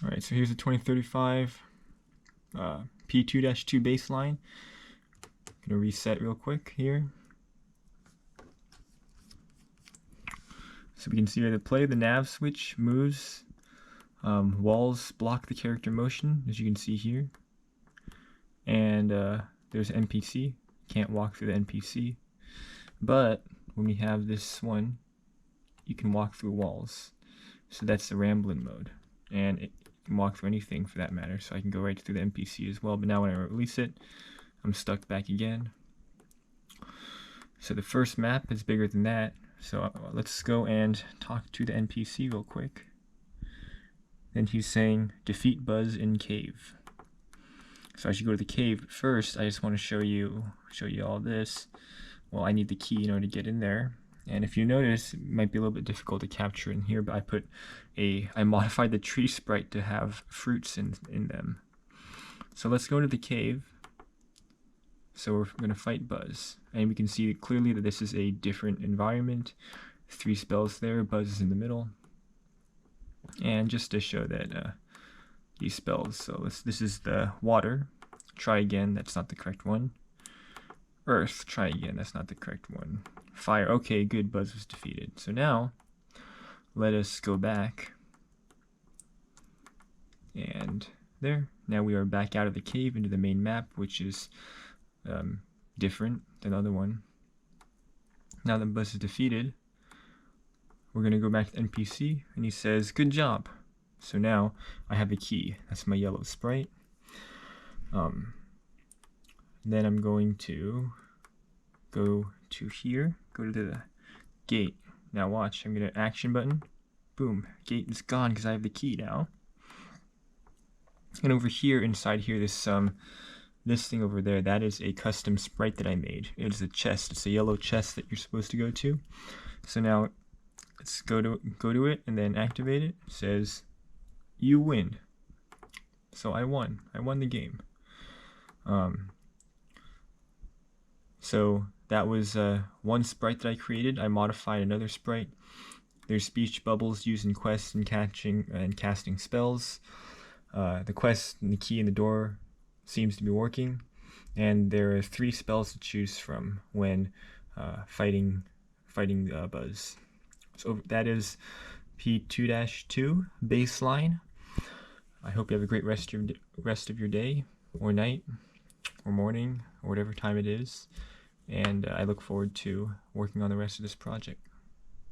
Alright, so here's the 2035 P2-2 baseline. I'm gonna reset real quick here. So we can see here the play, the nav switch moves. Walls block the character motion, as you can see here. And there's NPC. Can't walk through the NPC. But when we have this one, you can walk through walls. So that's the rambling mode. And it can walk through anything for that matter. So I can go right through the NPC as well. But now when I release it, I'm stuck back again. So the first map is bigger than that. So let's go and talk to the NPC real quick. Then he's saying, defeat Buzz in cave. So I should go to the cave. But first, I just want to show you all this. Well, I need the key in order to get in there. And if you notice, it might be a little bit difficult to capture in here, but I modified the tree sprite to have fruits in them. So let's go to the cave. So we're going to fight Buzz. And we can see clearly that this is a different environment. 3 spells there, Buzz is in the middle. And just to show that these spells, so this is the water. Try again, that's not the correct one. Earth, try again, that's not the correct one. Fire, okay, good, Buzz was defeated. So now, let us go back. And there, now we are back out of the cave into the main map, which is different than the other one. Now that Buzz is defeated, we're going to go back to NPC, and he says, good job. So now I have the key. That's my yellow sprite. Then I'm going to go to here, go to the gate. Now watch, I'm going to action button. Boom, gate is gone because I have the key now. And over here, inside here, this thing over there, that is a custom sprite that I made. It is a chest. It's a yellow chest that you're supposed to go to. So now let's go to it and then activate it. It says you win. So I won the game. So that was one sprite that I created. I modified another sprite. There's speech bubbles used in quests and catching and casting spells. The quest and the key in the door seems to be working, and there are 3 spells to choose from when fighting Buzz. So that is P2-2 baseline. I hope you have a great rest of your day, or night, or morning, or whatever time it is. And I look forward to working on the rest of this project.